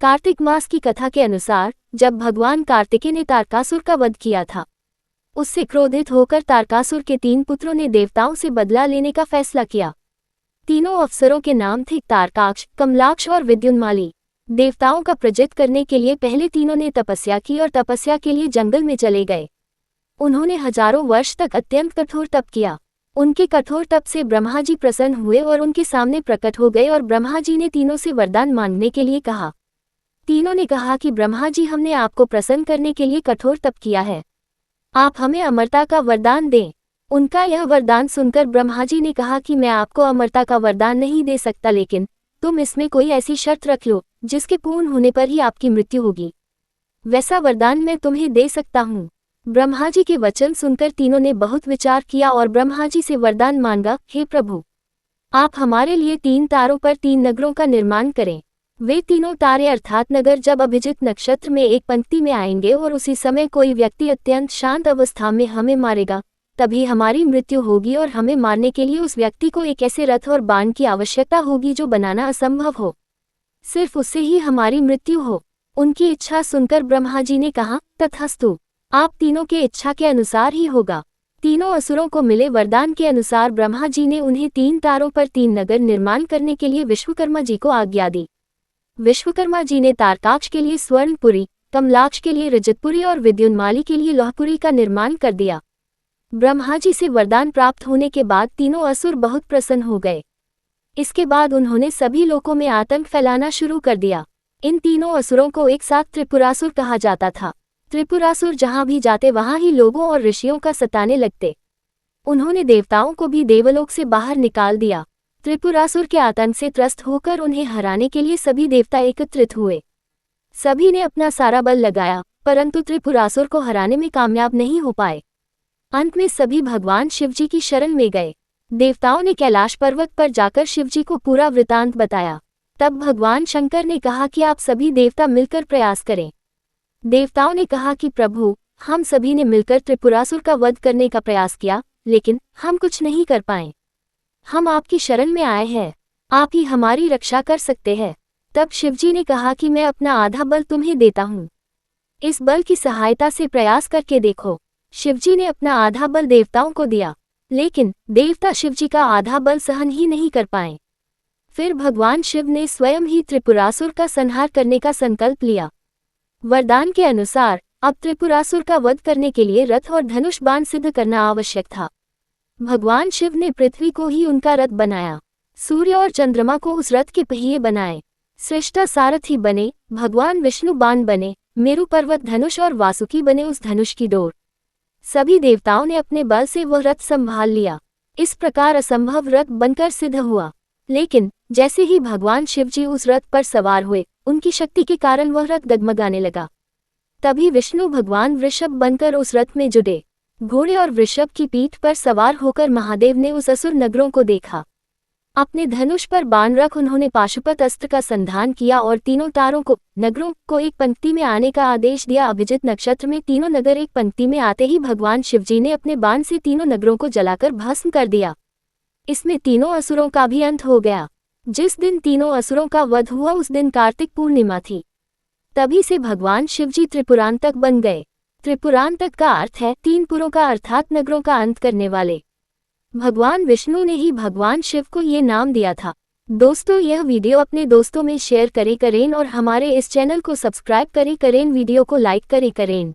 कार्तिक मास की कथा के अनुसार जब भगवान कार्तिकेय ने तारकासुर का वध किया था, उससे क्रोधित होकर तारकासुर के 3 पुत्रों ने देवताओं से बदला लेने का फैसला किया। तीनों अप्सरों के नाम थे तारकाक्ष, कमलाक्ष और विद्युन्माली। देवताओं का प्रजित करने के लिए पहले तीनों ने तपस्या की और तपस्या के लिए जंगल में चले गए। उन्होंने हजारों वर्ष तक अत्यंत कठोर तप किया। उनके कठोर तप से ब्रह्मा जी प्रसन्न हुए और उनके सामने प्रकट हो गए और ब्रह्मा जी ने तीनों से वरदान मांगने के लिए कहा। तीनों ने कहा कि ब्रह्मा जी, हमने आपको प्रसन्न करने के लिए कठोर तप किया है, आप हमें अमरता का वरदान दें। उनका यह वरदान सुनकर ब्रह्मा जी ने कहा कि मैं आपको अमरता का वरदान नहीं दे सकता, लेकिन तुम इसमें कोई ऐसी शर्त रख लो जिसके पूर्ण होने पर ही आपकी मृत्यु होगी। वैसा वरदान मैं तुम्हें दे सकता हूँ। ब्रह्मा जी के वचन सुनकर तीनों ने बहुत विचार किया और ब्रह्मा जी से वरदान मांगा, हे प्रभु, आप हमारे लिए 3 तारों पर 3 नगरों का निर्माण करें। वे तीनों तारे अर्थात नगर जब अभिजित नक्षत्र में एक पंक्ति में आएंगे और उसी समय कोई व्यक्ति अत्यंत शांत अवस्था में हमें मारेगा, तभी हमारी मृत्यु होगी और हमें मारने के लिए उस व्यक्ति को एक ऐसे रथ और बाण की आवश्यकता होगी जो बनाना असंभव हो, सिर्फ उससे ही हमारी मृत्यु हो। उनकी इच्छा सुनकर ब्रह्मा जी ने कहा, तथास्तु, आप तीनों के इच्छा के अनुसार ही होगा। तीनों असुरों को मिले वरदान के अनुसार ब्रह्मा जी ने उन्हें 3 तारों पर 3 नगर निर्माण करने के लिए विश्वकर्मा जी को आज्ञा दी। विश्वकर्मा जी ने तारकाक्ष के लिए स्वर्णपुरी, कमलाक्ष के लिए रजतपुरी और विद्युन्माली के लिए लौहपुरी का निर्माण कर दिया। ब्रह्मा जी से वरदान प्राप्त होने के बाद तीनों असुर बहुत प्रसन्न हो गए। इसके बाद उन्होंने सभी लोकों में आतंक फैलाना शुरू कर दिया। इन तीनों असुरों को एक साथ त्रिपुरासुर कहा जाता था। त्रिपुरासुर जहां भी जाते वहां ही लोगों और ऋषियों का सताने लगते। उन्होंने देवताओं को भी देवलोक से बाहर निकाल दिया। त्रिपुरासुर के आतंक से त्रस्त होकर उन्हें हराने के लिए सभी देवता एकत्रित हुए। सभी ने अपना सारा बल लगाया, परंतु त्रिपुरासुर को हराने में कामयाब नहीं हो पाए। अंत में सभी भगवान शिवजी की शरण में गए। देवताओं ने कैलाश पर्वत पर जाकर शिवजी को पूरा वृतांत बताया। तब भगवान शंकर ने कहा कि आप सभी देवता मिलकर प्रयास करें। देवताओं ने कहा कि प्रभु, हम सभी ने मिलकर त्रिपुरासुर का वध करने का प्रयास किया, लेकिन हम कुछ नहीं कर पाए। हम आपकी शरण में आए हैं, आप ही हमारी रक्षा कर सकते हैं। तब शिवजी ने कहा कि मैं अपना आधा बल तुम्हें देता हूँ, इस बल की सहायता से प्रयास करके देखो। शिवजी ने अपना आधा बल देवताओं को दिया, लेकिन देवता शिवजी का आधा बल सहन ही नहीं कर पाए। फिर भगवान शिव ने स्वयं ही त्रिपुरासुर का संहार करने का संकल्प लिया। वरदान के अनुसार अब त्रिपुरासुर का वध करने के लिए रथ और धनुष बाण सिद्ध करना आवश्यक था। भगवान शिव ने पृथ्वी को ही उनका रथ बनाया, सूर्य और चंद्रमा को उस रथ के पहिए बनाए, सृष्टा सारथी बने, भगवान विष्णु बाण बने, मेरु पर्वत धनुष और वासुकी बने उस धनुष की डोर। सभी देवताओं ने अपने बल से वह रथ संभाल लिया। इस प्रकार असंभव रथ बनकर सिद्ध हुआ। लेकिन जैसे ही भगवान शिवजी उस रथ पर सवार हुए, उनकी शक्ति के कारण वह रथ डगमगाने लगा। तभी विष्णु भगवान वृषभ बनकर उस रथ में जुटे। घोड़े और वृषभ की पीठ पर सवार होकर महादेव ने उस असुर नगरों को देखा। अपने धनुष पर बाण रख उन्होंने पाशुपत अस्त्र का संधान किया और तीनों तारों को, नगरों को एक पंक्ति में आने का आदेश दिया। अभिजित नक्षत्र में तीनों नगर एक पंक्ति में आते ही भगवान शिवजी ने अपने बाण से तीनों नगरों को जलाकर भस्म कर दिया। इसमें तीनों असुरों का भी अंत हो गया। जिस दिन तीनों असुरों का वध हुआ उस दिन कार्तिक पूर्णिमा थी। तभी से भगवान शिवजी त्रिपुरांतक बन गए। त्रिपुरांतक का अर्थ है 3 पुरों का अर्थात नगरों का अंत करने वाले। भगवान विष्णु ने ही भगवान शिव को ये नाम दिया था। दोस्तों, यह वीडियो अपने दोस्तों में शेयर करें और हमारे इस चैनल को सब्सक्राइब करें। वीडियो को लाइक करें।